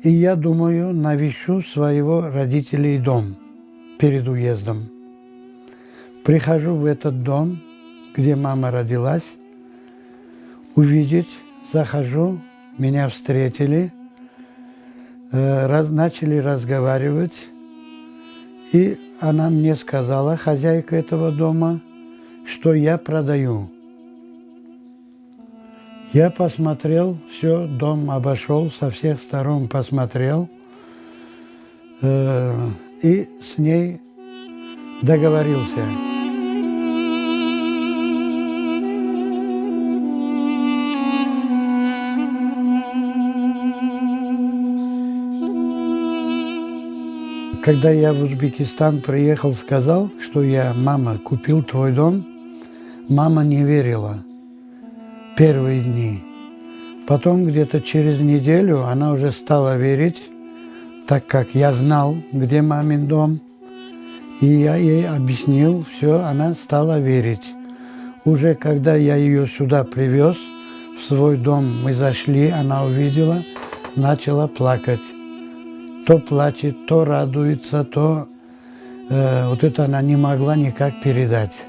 И я думаю, навещу своего родителей дом перед уездом. Прихожу в этот дом, где мама родилась, увидеть, захожу, меня встретили, начали разговаривать, и она мне сказала, хозяйка этого дома, что я продаю. Я посмотрел, все, дом обошел, со всех сторон посмотрел, и с ней договорился. Когда я в Узбекистан приехал, сказал, что я, мама, купил твой дом, мама не верила первые дни. Потом где-то через неделю она уже стала верить, так как я знал, где мамин дом, и я ей объяснил, все, она стала верить. Уже когда я ее сюда привез, в свой дом мы зашли, она увидела, начала плакать. То плачет, то радуется, то вот это она не могла никак передать.